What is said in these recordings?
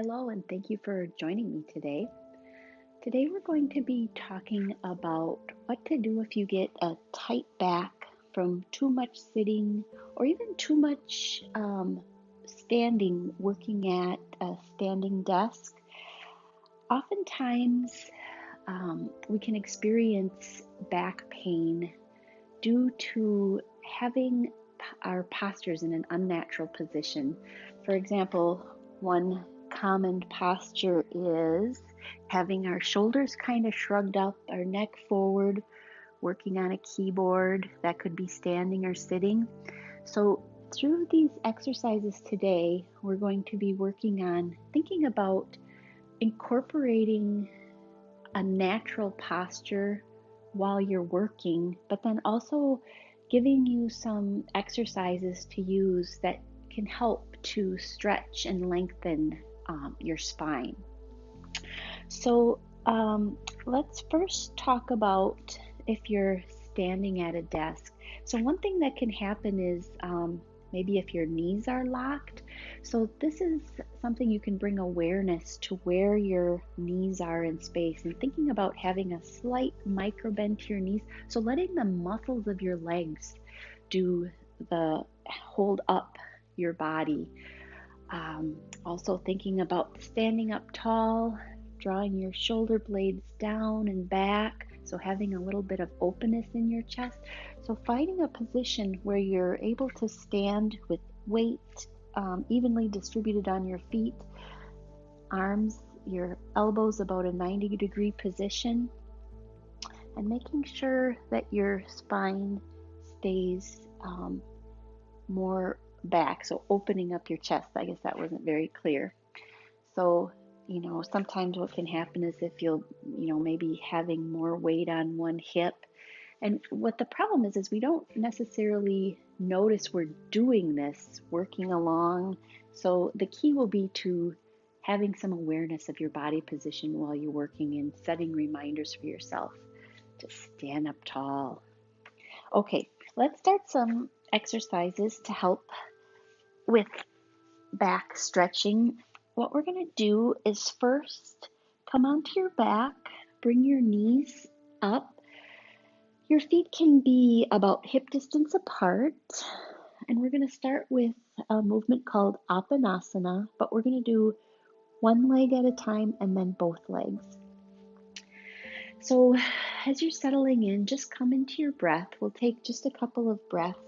Hello, and thank you for joining me today. Today, we're going to be talking about what to do if you get a tight back from too much sitting or even too much standing, working at a standing desk. Oftentimes, we can experience back pain due to having our postures in an unnatural position. For example, one common posture is having our shoulders kind of shrugged up, our neck forward, working on a keyboard. That could be standing or sitting. So, through these exercises today, we're going to be working on thinking about incorporating a natural posture while you're working, but then also giving you some exercises to use that can help to stretch and lengthen your spine. So, let's first talk about if you're standing at a desk. So, one thing that can happen is maybe if your knees are locked. So, this is something you can bring awareness to where your knees are in space and thinking about having a slight micro bend to your knees. So, letting the muscles of your legs do the hold up your body. Also, thinking about standing up tall, drawing your shoulder blades down and back, so having a little bit of openness in your chest. So, finding a position where you're able to stand with weight evenly distributed on your feet, arms, your elbows about a 90-degree position, and making sure that your spine stays more back, so opening up your chest. I guess that wasn't very clear. So, sometimes what can happen is if you'll, maybe having more weight on one hip. And what the problem is we don't necessarily notice we're doing this working along. So the key will be to having some awareness of your body position while you're working and setting reminders for yourself to stand up tall. Okay, let's start some exercises to help with back stretching. What we're going to do is first come onto your back, bring your knees up. Your feet can be about hip distance apart, and we're going to start with a movement called Apanasana, but we're going to do one leg at a time and then both legs. So as you're settling in, just come into your breath. We'll take just a couple of breaths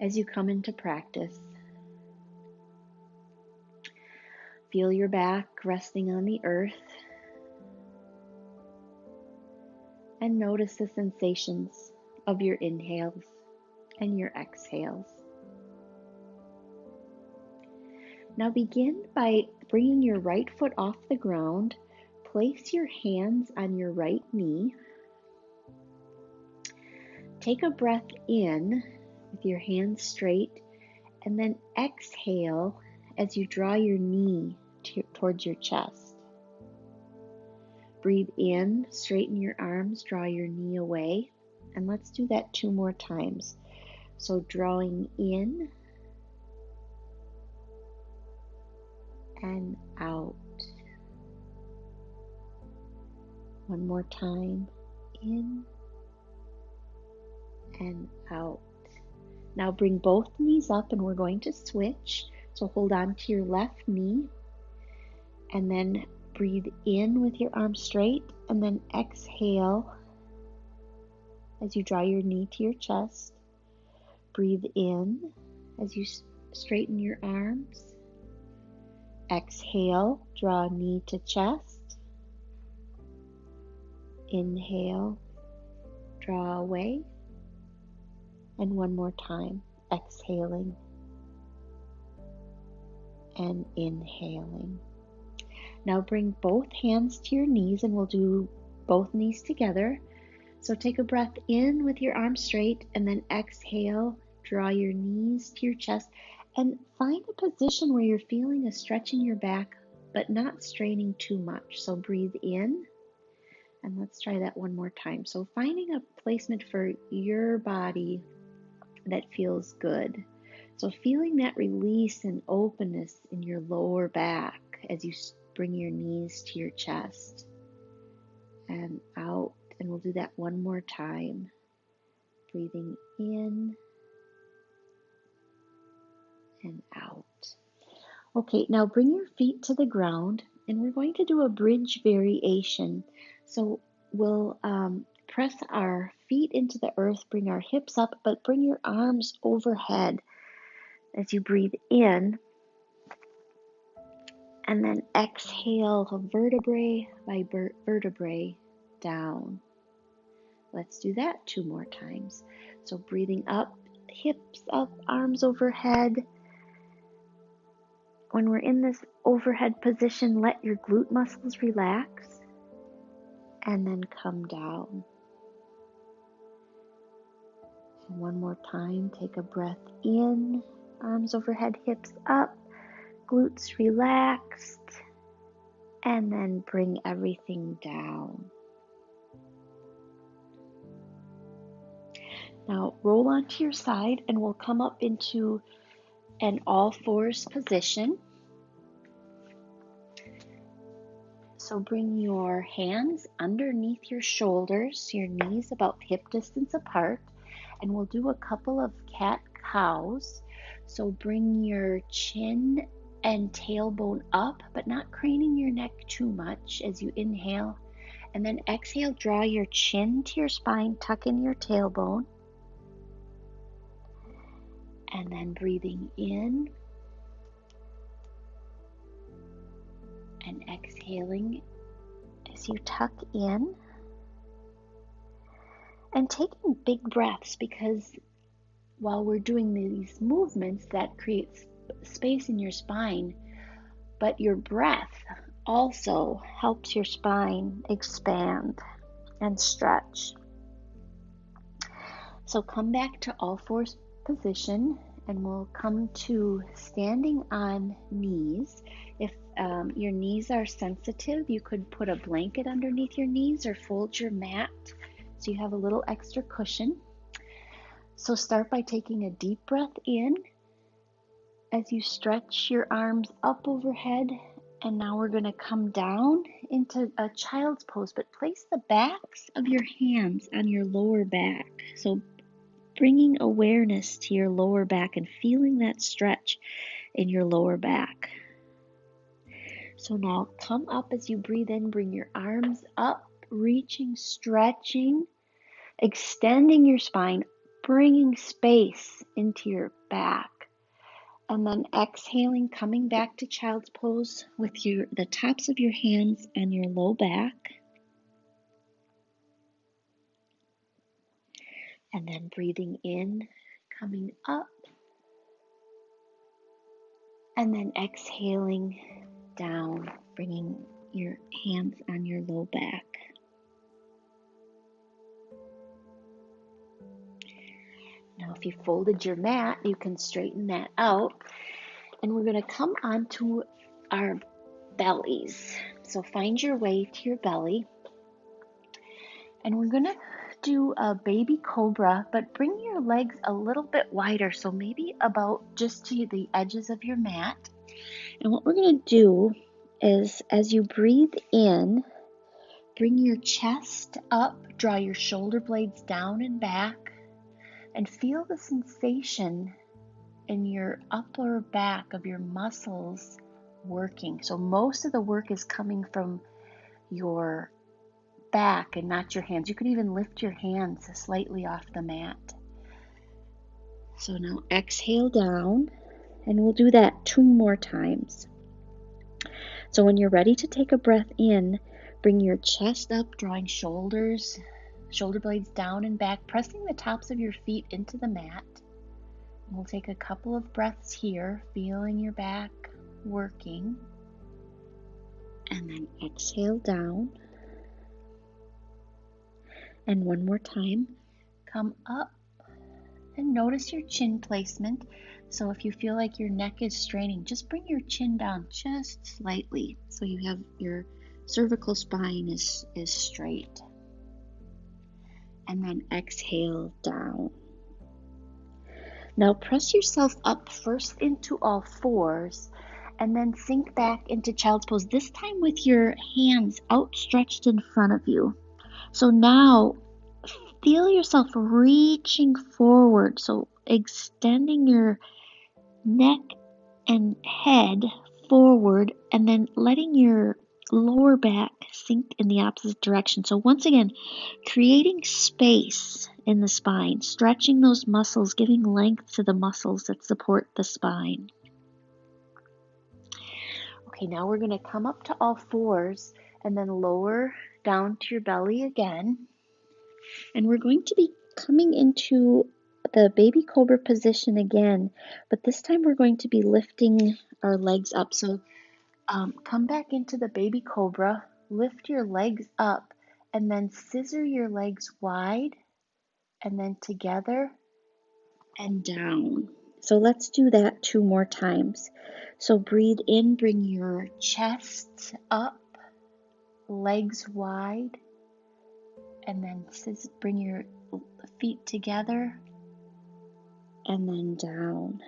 as you come into practice. Feel your back resting on the earth and notice the sensations of your inhales and your exhales. Now begin by bringing your right foot off the ground. Place your hands on your right knee. Take a breath in with your hands straight and then exhale as you draw your knee towards your chest. Breathe in, straighten your arms, draw your knee away, and let's do that 2 more times. So drawing in and out. One more time, in and out. Now bring both knees up and we're going to switch. So hold on to your left knee and then breathe in with your arms straight and then exhale as you draw your knee to your chest. Breathe in as you straighten your arms. Exhale, draw knee to chest. Inhale, draw away. And one more time, exhaling and inhaling. Now bring both hands to your knees and we'll do both knees together. So take a breath in with your arms straight and then exhale, draw your knees to your chest and find a position where you're feeling a stretch in your back but not straining too much. So breathe in and let's try that one more time. So finding a placement for your body that feels good. So feeling that release and openness in your lower back as you bring your knees to your chest and out. And we'll do that one more time. Breathing in and out. Okay, now bring your feet to the ground and we're going to do a bridge variation. So we'll press our feet into the earth, bring our hips up, but bring your arms overhead as you breathe in. And then exhale vertebrae by vertebrae down. Let's do that 2 more times. So breathing up, hips up, arms overhead. When we're in this overhead position, let your glute muscles relax and then come down. And one more time, take a breath in, arms overhead, hips up, glutes relaxed, and then bring everything down. Now roll onto your side and we'll come up into an all fours position. So bring your hands underneath your shoulders, your knees about hip distance apart, and we'll do a couple of cat-cows. So bring your chin and tailbone up, but not craning your neck too much as you inhale. And then exhale, draw your chin to your spine, tuck in your tailbone. And then breathing in and exhaling as you tuck in. And taking big breaths, because while we're doing these movements, that creates space in your spine, but your breath also helps your spine expand and stretch. So come back to all fours position and we'll come to standing on knees. If your knees are sensitive, you could put a blanket underneath your knees or fold your mat so you have a little extra cushion. So start by taking a deep breath in as you stretch your arms up overhead. And now we're going to come down into a child's pose, but place the backs of your hands on your lower back. So bringing awareness to your lower back and feeling that stretch in your lower back. So now come up as you breathe in, bring your arms up, reaching, stretching, extending your spine, bringing space into your back. And then exhaling, coming back to child's pose with the tops of your hands on your low back. And then breathing in, coming up. And then exhaling down, bringing your hands on your low back. Now, if you folded your mat, you can straighten that out. And we're going to come onto our bellies. So find your way to your belly. And we're going to do a baby cobra, but bring your legs a little bit wider. So maybe about just to the edges of your mat. And what we're going to do is as you breathe in, bring your chest up, draw your shoulder blades down and back, and feel the sensation in your upper back of your muscles working. So most of the work is coming from your back and not your hands. You can even lift your hands slightly off the mat. So now exhale down, and we'll do that 2 more times. So when you're ready to take a breath in, bring your chest up, drawing shoulder blades down and back, pressing the tops of your feet into the mat. We'll take a couple of breaths here, feeling your back working. And then exhale down. And one more time, come up and notice your chin placement. So if you feel like your neck is straining, just bring your chin down just slightly so you have your cervical spine is straight. And then exhale down. Now press yourself up first into all fours and then sink back into child's pose, this time with your hands outstretched in front of you. So now feel yourself reaching forward, so extending your neck and head forward and then letting your lower back sink in the opposite direction. So once again, creating space in the spine, stretching those muscles, giving length to the muscles that support the spine. Okay, now we're going to come up to all fours and then lower down to your belly again. And we're going to be coming into the baby cobra position again, but this time we're going to be lifting our legs up. So come back into the baby cobra, lift your legs up, and then scissor your legs wide, and then together and down. So let's do that 2 more times. So breathe in, bring your chest up, legs wide, and then bring your feet together and then down.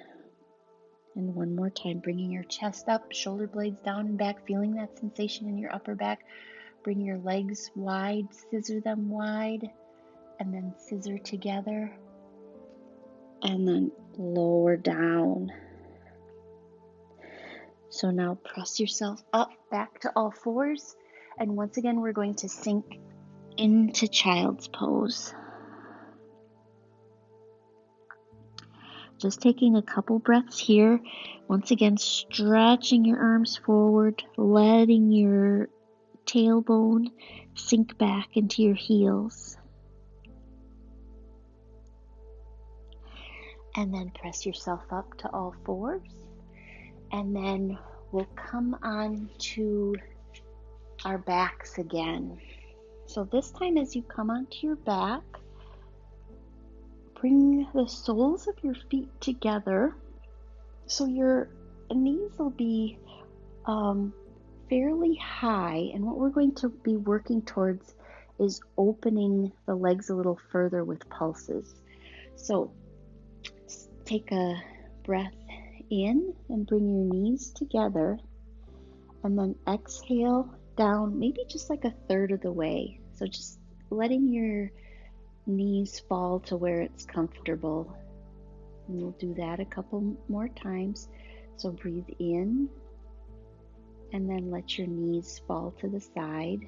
And one more time, bringing your chest up, shoulder blades down and back, feeling that sensation in your upper back. Bring your legs wide, scissor them wide, and then scissor together, and then lower down. So now press yourself up, back to all fours, and once again we're going to sink into child's pose. Just taking a couple breaths here. Once again, stretching your arms forward, letting your tailbone sink back into your heels. And then press yourself up to all fours. And then we'll come on to our backs again. So this time as you come onto your back, bring the soles of your feet together. So your knees will be fairly high, and what we're going to be working towards is opening the legs a little further with pulses. So take a breath in and bring your knees together, and then exhale down maybe just like a third of the way. So just letting your knees fall to where it's comfortable. And we'll do that a couple more times. So breathe in and then let your knees fall to the side,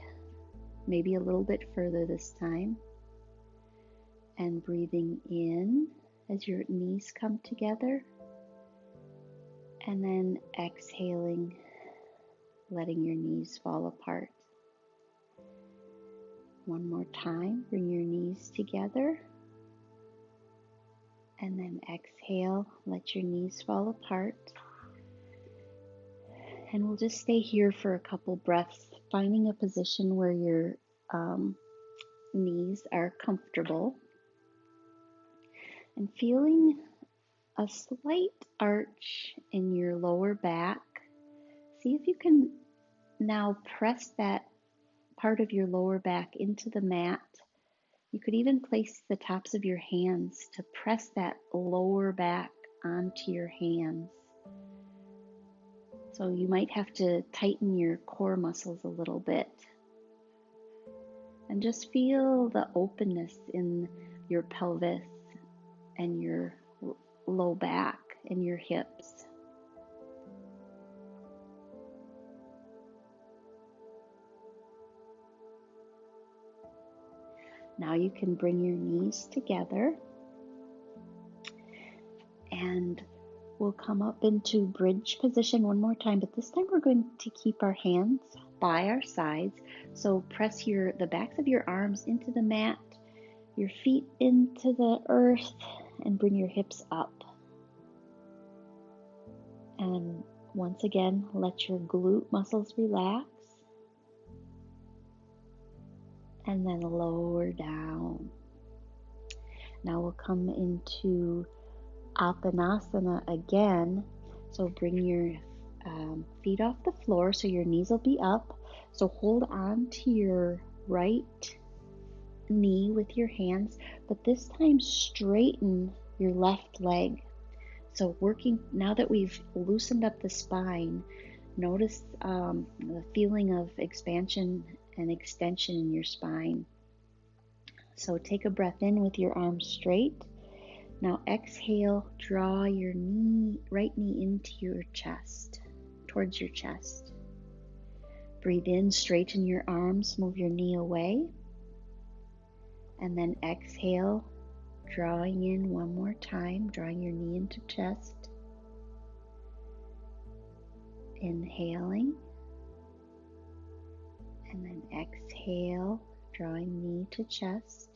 maybe a little bit further this time. And breathing in as your knees come together, and then exhaling, letting your knees fall apart. One more time, bring your knees together, and then exhale, let your knees fall apart. And we'll just stay here for a couple breaths, finding a position where your knees are comfortable, and feeling a slight arch in your lower back. See if you can now press that part of your lower back into the mat. You could even place the tops of your hands to press that lower back onto your hands. So you might have to tighten your core muscles a little bit. And just feel the openness in your pelvis and your low back and your hips. Now you can bring your knees together, and we'll come up into bridge position one more time, but this time we're going to keep our hands by our sides. So press the backs of your arms into the mat, your feet into the earth, and bring your hips up. And once again, let your glute muscles relax. And then lower down. Now we'll come into Apanasana again. So bring your feet off the floor so your knees will be up. So hold on to your right knee with your hands, but this time straighten your left leg. So working, now that we've loosened up the spine, notice the feeling of expansion and extension in your spine. So take a breath in with your arms straight. Now exhale, draw your right knee into your chest, towards your chest. Breathe in, straighten your arms, move your knee away. And then exhale, drawing in one more time, drawing your knee into chest. Inhaling. And then exhale, drawing knee to chest.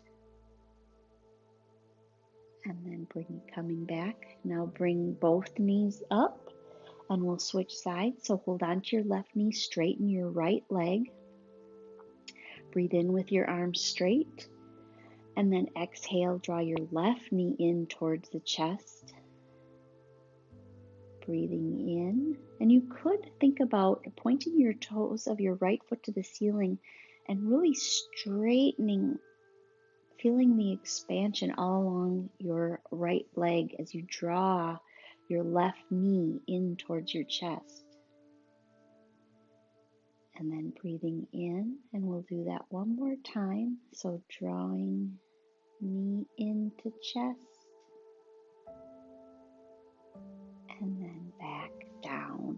And then coming back. Now bring both knees up and we'll switch sides. So hold on to your left knee, straighten your right leg. Breathe in with your arms straight. And then exhale, draw your left knee in towards the chest. Breathing in. And you could think about pointing your toes of your right foot to the ceiling and really straightening, feeling the expansion all along your right leg as you draw your left knee in towards your chest. And then breathing in, and we'll do that one more time. So drawing knee into chest, and then back down.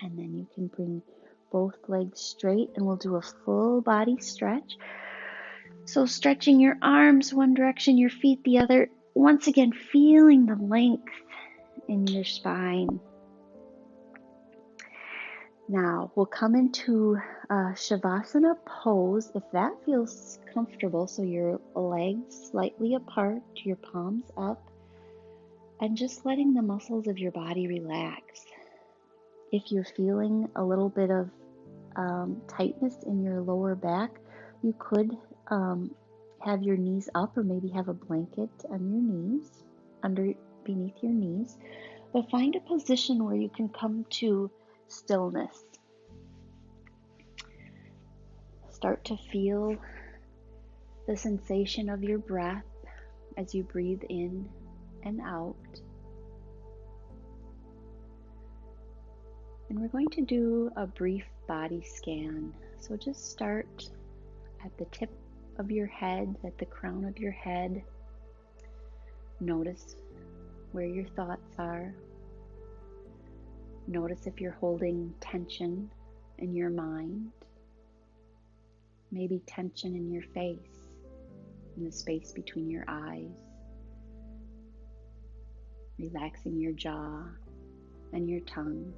And then you can bring both legs straight, and we'll do a full body stretch. So stretching your arms one direction, your feet the other. Once again, feeling the length in your spine. Now we'll come into Shavasana pose if that feels comfortable. So your legs slightly apart, your palms up, and just letting the muscles of your body relax. If you're feeling a little bit of tightness in your lower back, you could have your knees up, or maybe have a blanket on your knees, beneath your knees. But find a position where you can come to stillness. Start to feel the sensation of your breath as you breathe in and out. And we're going to do a brief body scan. So just start at the tip of your head, at the crown of your head. Notice where your thoughts are. Notice if you're holding tension in your mind. Maybe tension in your face, in the space between your eyes. Relaxing your jaw and your tongue.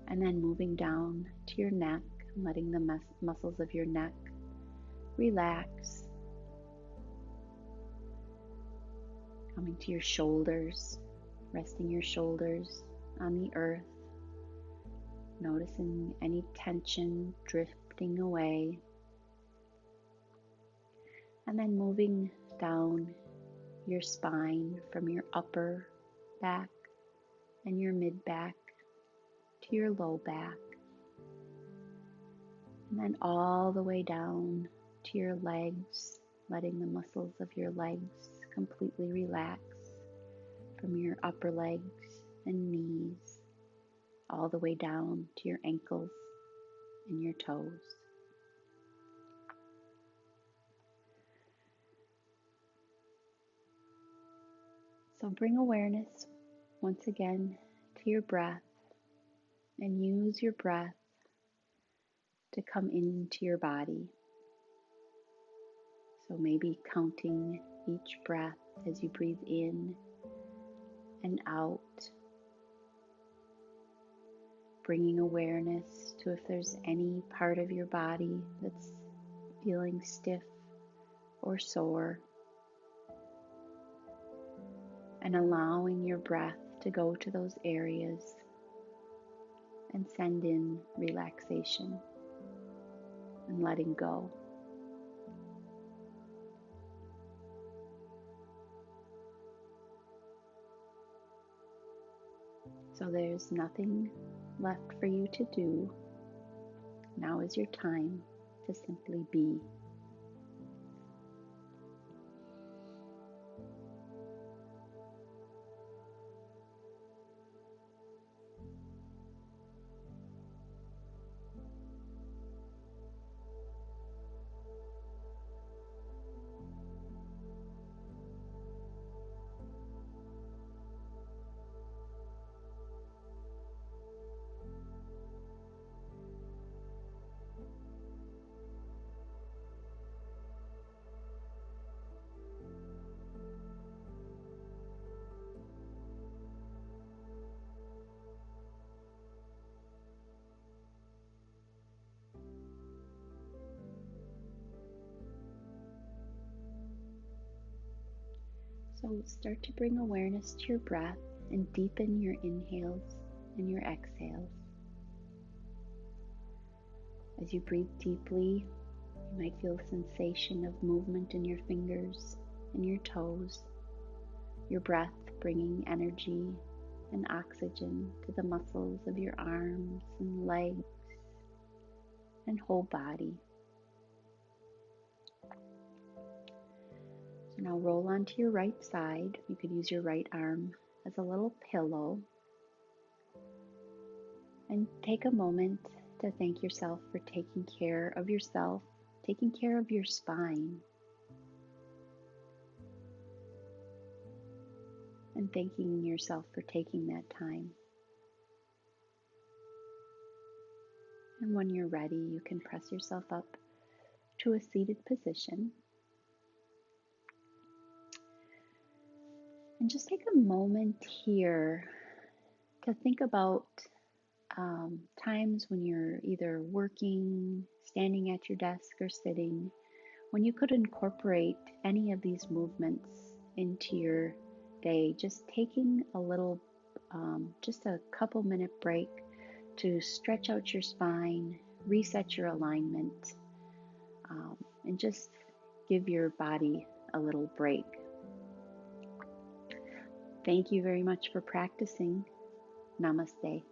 And then moving down to your neck, letting the muscles of your neck relax. Coming to your shoulders, resting your shoulders on the earth. Noticing any tension drifting away. And then moving down your spine from your upper back and your mid back to your low back. And then all the way down to your legs, letting the muscles of your legs completely relax from your upper legs and knees, all the way down to your ankles and your toes. So bring awareness once again to your breath, and use your breath to come into your body. So maybe counting each breath as you breathe in and out, bringing awareness to if there's any part of your body that's feeling stiff or sore, and allowing your breath to go to those areas and send in relaxation and letting go. So there's nothing left for you to do. Now is your time to simply be. So start to bring awareness to your breath and deepen your inhales and your exhales. As you breathe deeply, you might feel a sensation of movement in your fingers and your toes, your breath bringing energy and oxygen to the muscles of your arms and legs and whole body. So now roll onto your right side. You could use your right arm as a little pillow. And take a moment to thank yourself for taking care of yourself, taking care of your spine, and thanking yourself for taking that time. And when you're ready, you can press yourself up to a seated position. And just take a moment here to think about times when you're either working, standing at your desk, or sitting, when you could incorporate any of these movements into your day, just taking a little, just a couple minute break to stretch out your spine, reset your alignment, and just give your body a little break. Thank you very much for practicing. Namaste.